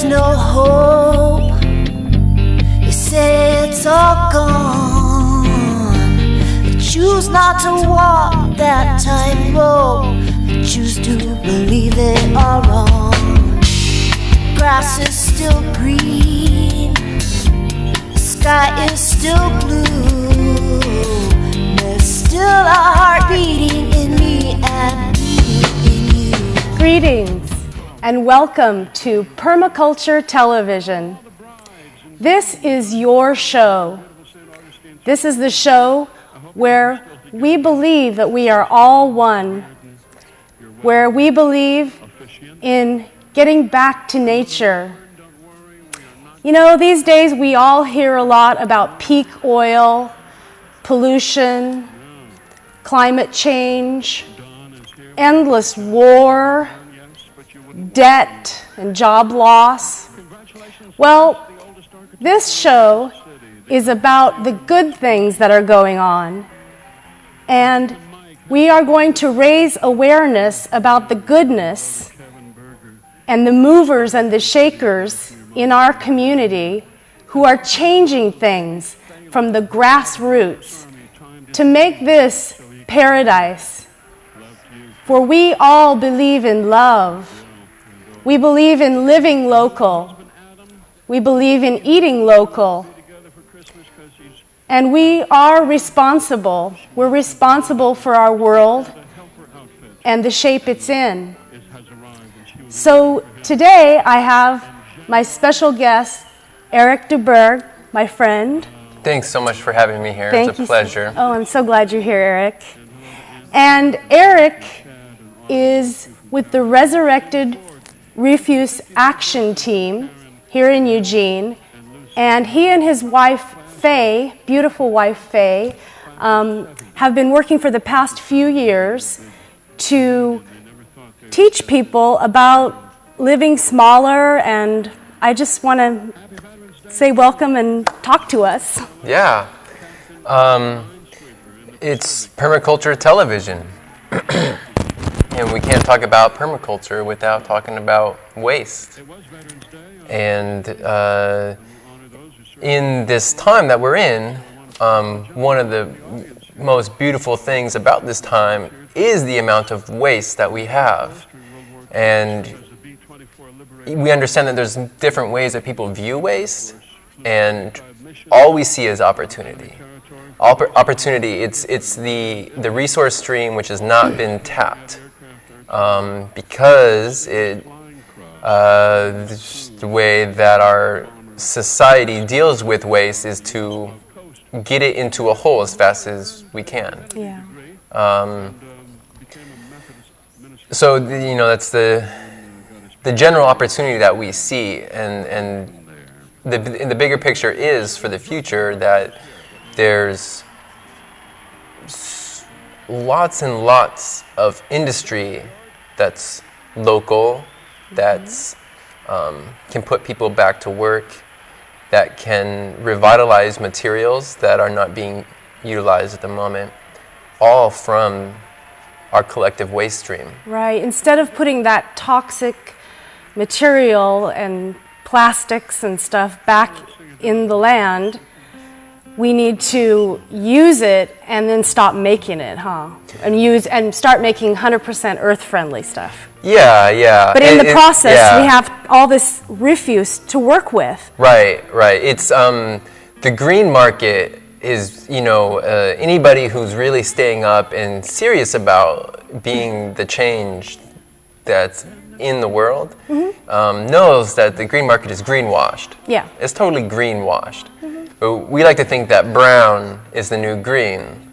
there's no hope. You say it's all gone. I choose not to walk that tightrope. I choose to believe they are wrong. Grass is still green, the sky is still blue. There's still a heart beating in me and beating in you. Greetings and welcome to Permaculture Television. This is your show. This is the show where we believe that we are all one, where we believe in getting back to nature. You know, these days we all hear a lot about peak oil, pollution, climate change, endless war, debt, and job loss. Well, this show is about the good things that are going on, and we are going to raise awareness about the goodness and the movers and the shakers in our community who are changing things from the grassroots to make this paradise. For we all believe in love. We believe in living local. We believe in eating local. And we are responsible. We're responsible for our world and the shape it's in. So today I have my special guest, Erik Debuhr, my friend. Thanks so much for having me here. Thank it's a pleasure. Oh, I'm so glad you're here, Erik. And Erik is with the Resurrected Refuse Action Team here in Eugene. And he and his wife, Faye, beautiful wife Faye, have been working for the past few years to teach people about living smaller, and I just want to say welcome and talk to us. Yeah. It's Permaculture Television. And we can't talk about permaculture without talking about waste. And in this time that we're in, one of the most beautiful things about this time is the amount of waste that we have. And we understand that there's different ways that people view waste, and all we see is opportunity. Opportunity, it's the resource stream which has not been tapped, because the way that our society deals with waste is to get it into a hole as fast as we can. Yeah. So that's the general opportunity that we see, and the bigger picture is for the future that there's lots and lots of industry that's local, that's can put people back to work, that can revitalize materials that are not being utilized at the moment, all from our collective waste stream. Right. Instead of putting that toxic material and plastics and stuff back in the land, we need to use it and then stop making it, and start making 100% earth-friendly stuff. Yeah. But in the process, we have all this refuse to work with. Right. It's the green market is, anybody who's really staying up and serious about being the change that's in the world knows that the green market is greenwashed. Yeah. It's totally greenwashed. But we like to think that brown is the new green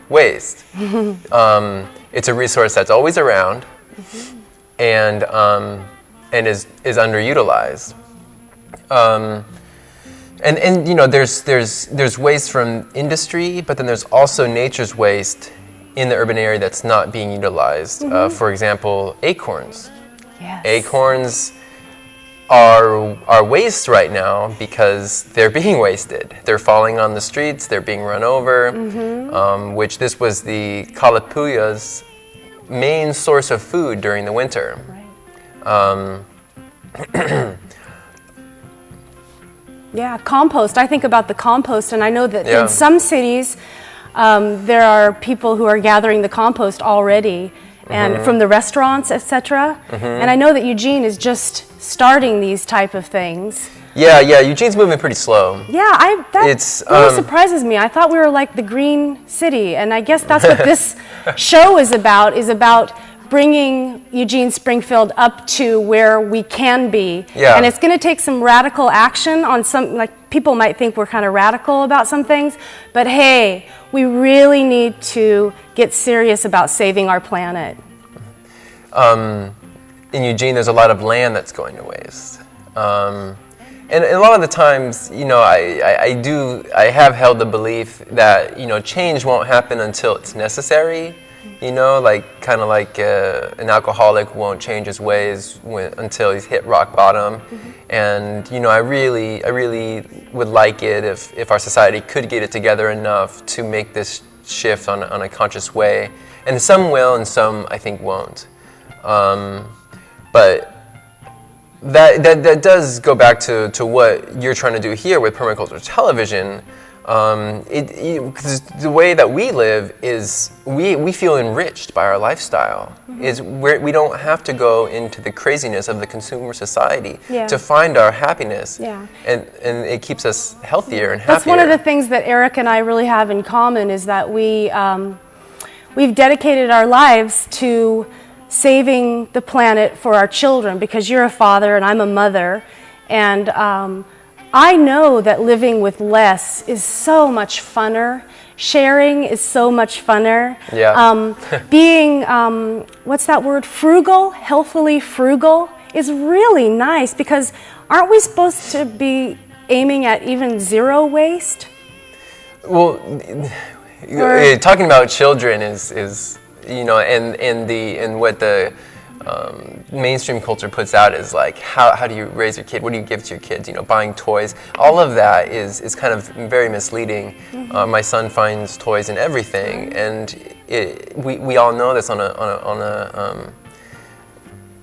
waste. It's a resource that's always around and is underutilized. And there's waste from industry, but then there's also nature's waste in the urban area that's not being utilized. For example, acorns. Yes. Acorns are waste right now because they're being wasted. They're falling on the streets, they're being run over, which this was the Kalapuya's main source of food during the winter. Right. Yeah, compost. I think about the compost, and I know that Yeah. in some cities there are people who are gathering the compost already, and from the restaurants, etc. And I know that Eugene is just starting these type of things. Yeah, Eugene's moving pretty slow. Yeah, that really surprises me. I thought we were like the green city, and I guess that's what this show is about bringing Eugene Springfield up to where we can be. Yeah. And it's going to take some radical action on some, like people might think we're kind of radical about some things, but hey, we really need to get serious about saving our planet. In Eugene, there's a lot of land that's going to waste. And a lot of the times, you know, I have held the belief that, you know, change won't happen until it's necessary. You know, like kind of like an alcoholic won't change his ways until he's hit rock bottom. And you know, I really would like it if our society could get it together enough to make this shift on a conscious way. And some will, and some I think won't. But that does go back to what you're trying to do here with Permaculture Television. Because the way that we live is we feel enriched by our lifestyle. We don't have to go into the craziness of the consumer society to find our happiness. Yeah. And it keeps us healthier and happier. That's one of the things that Erik and I really have in common, is that we've dedicated our lives to saving the planet for our children, because you're a father and I'm a mother, and I know that living with less is so much funner. Sharing is so much funner. Yeah. Being, what's that word? Frugal, healthily frugal is really nice, because aren't we supposed to be aiming at even zero waste? Well, talking about children is you know, and what the mainstream culture puts out is like, how do you raise your kid? What do you give to your kids? You know, buying toys. All of that is kind of very misleading. My son finds toys in everything, and we all know this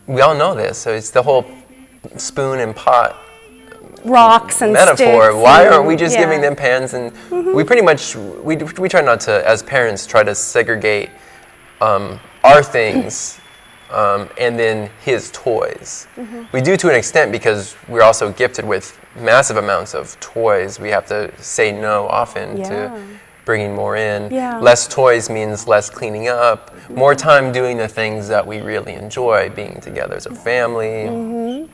we all know this. So it's the whole spoon and pot rocks and metaphor. sticks. Why aren't we just giving them pans? And we pretty much we try not to, as parents, try to segregate our things. And then his toys. We do to an extent because we're also gifted with massive amounts of toys. We have to say no often to bringing more in. Yeah. Less toys means less cleaning up, more time doing the things that we really enjoy, being together as a family.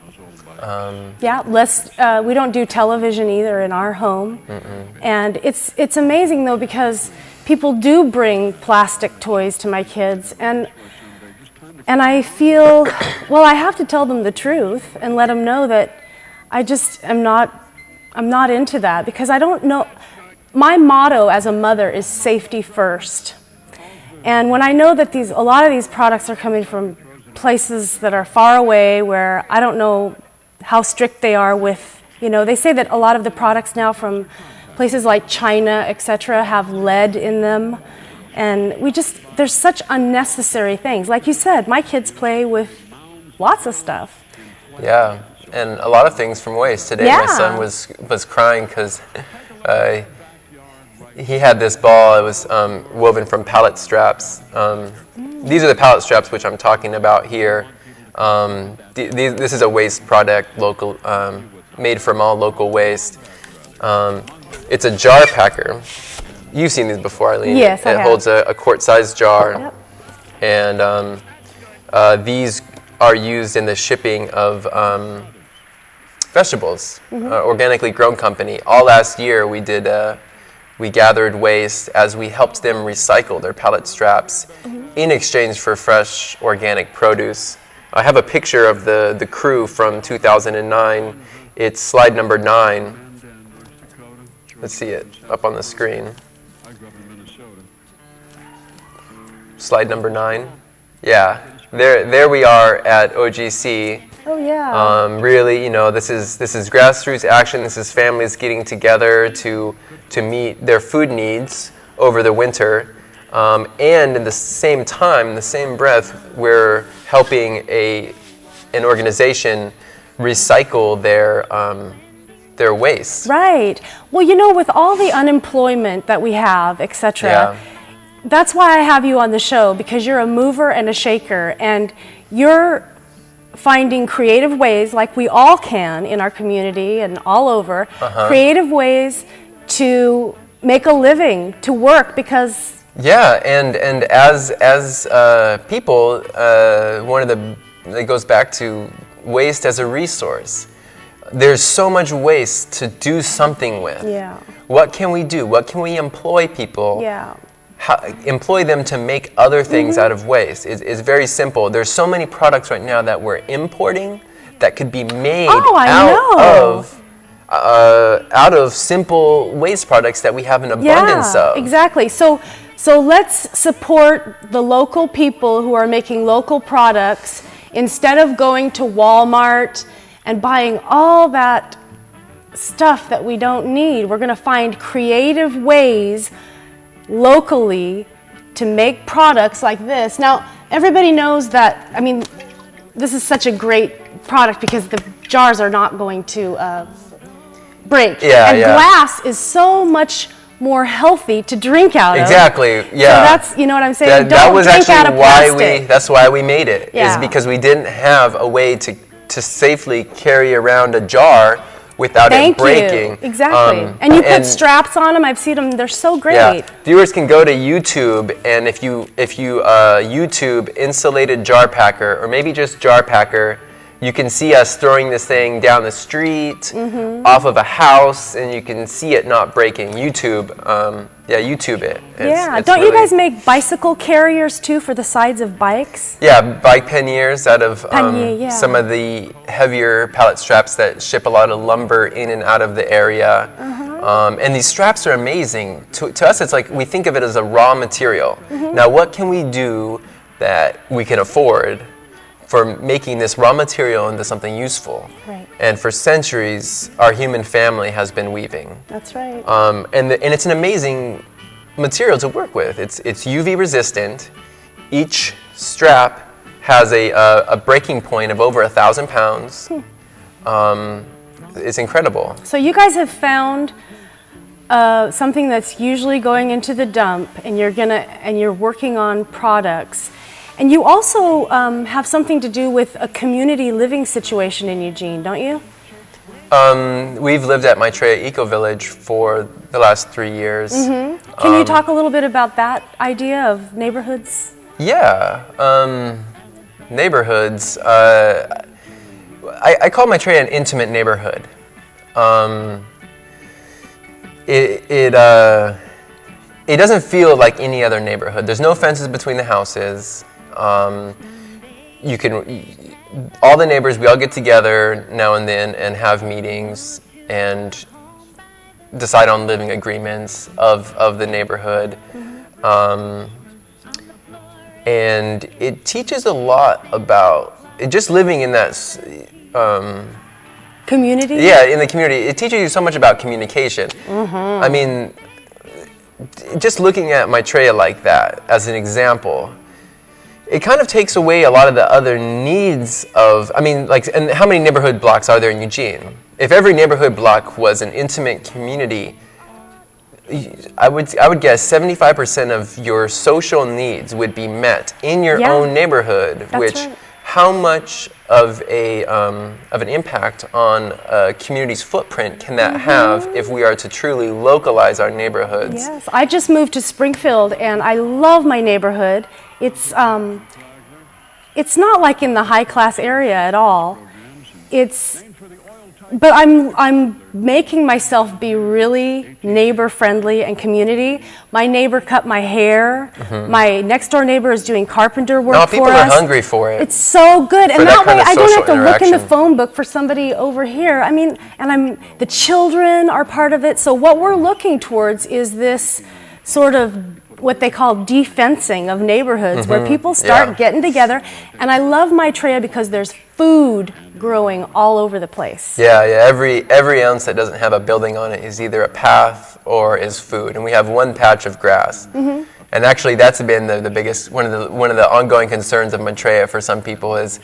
Yeah, less. We don't do television either in our home. And it's amazing though, because people do bring plastic toys to my kids, and I feel, well, I have to tell them the truth and let them know that I just I'm not into that, because I don't know. My motto as a mother is safety first. And when I know that a lot of these products are coming from places that are far away, where I don't know how strict they are with, you know, they say that a lot of the products now from places like China, etc., have lead in them. And there's such unnecessary things. Like you said, my kids play with lots of stuff. Yeah, and a lot of things from waste. Today my son was crying because he had this ball. It was woven from pallet straps. These are the pallet straps which I'm talking about here. This is a waste product, local, made from all local waste. It's a jar packer. You've seen these before, Eileen. Yes, I have. It holds a quart-sized jar, and these are used in the shipping of vegetables, organically grown company. All last year we gathered waste as we helped them recycle their pallet straps in exchange for fresh organic produce. I have a picture of the crew from 2009. It's slide number 9. Let's see it up on the screen. Slide number 9. Yeah, there we are at OGC. Oh yeah. Really, you know, this is grassroots action. This is families getting together to meet their food needs over the winter, and in the same time, in the same breath, we're helping an organization recycle their waste. Right. Well, you know, with all the unemployment that we have, etc., Yeah. that's why I have you on the show, because you're a mover and a shaker, and you're finding creative ways, like we all can in our community and all over, creative ways to make a living, to work, because... Yeah, and as people, it goes back to waste as a resource. There's so much waste to do something with. Yeah. What can we do? What can we employ people? Yeah. Employ them to make other things out of waste. It's very simple. There's so many products right now that we're importing that could be made out of simple waste products that we have an abundance of. Exactly. So let's support the local people who are making local products instead of going to Walmart and buying all that stuff that we don't need. We're going to find creative ways locally to make products like this. Now, everybody knows that, I mean, this is such a great product because the jars are not going to break. Yeah, and glass is so much more healthy to drink out of. Exactly, yeah. So that's, you know what I'm saying? That was drink out of actually that's why we made it, Yeah. is because we didn't have a way to safely carry around a jar without it breaking. You. Exactly. And you put straps on them. I've seen them. They're so great. Yeah. Viewers can go to YouTube, and if you YouTube insulated jar packer, or maybe just jar packer, you can see us throwing this thing down the street, off of a house, and you can see it not breaking. YouTube it. It's Don't you guys make bicycle carriers too for the sides of bikes? Yeah, bike panniers out of Pannier, some of the heavier pallet straps that ship a lot of lumber in and out of the area. And these straps are amazing. To us, it's like we think of it as a raw material. Now, what can we do that we can afford for making this raw material into something useful? Right. And for centuries, our human family has been weaving. That's right. And it's an amazing material to work with. It's UV resistant. Each strap has a breaking point of over 1,000 pounds. It's incredible. So you guys have found something that's usually going into the dump, and you're working on products. And you also have something to do with a community living situation in Eugene, don't you? We've lived at Maitreya Eco Village for the last 3 years. Can you talk a little bit about that idea of neighborhoods? Yeah, neighborhoods. I call Maitreya an intimate neighborhood. It doesn't feel like any other neighborhood. There's no fences between the houses. All the neighbors, we all get together now and then and have meetings and decide on living agreements of the neighborhood. And it teaches a lot about just living in that community? Yeah, in the community. It teaches you so much about communication. I mean, just looking at Maitreya like that as an example, it kind of takes away a lot of the other needs of, and how many neighborhood blocks are there in Eugene? If every neighborhood block was an intimate community, I would guess 75% of your social needs would be met in your own neighborhood. Right. How much of an impact on a community's footprint can that have if we are to truly localize our neighborhoods? Yes, I just moved to Springfield, and I love my neighborhood. It's not like in the high class area at all. But I'm making myself be really neighbor friendly and community. My neighbor cut my hair. My next door neighbor is doing carpenter work for us. People are hungry for it. It's so good, and that way I don't have to look in the interaction. phone book for somebody over here. The children are part of it. So what we're looking towards is this sort of what they call defencing of neighborhoods, where people start getting together. And I love Maitreya because there's food growing all over the place. Yeah. Every ounce that doesn't have a building on it is either a path or is food. And we have one patch of grass. And actually, that's been the biggest one of the ongoing concerns of Maitreya for some people is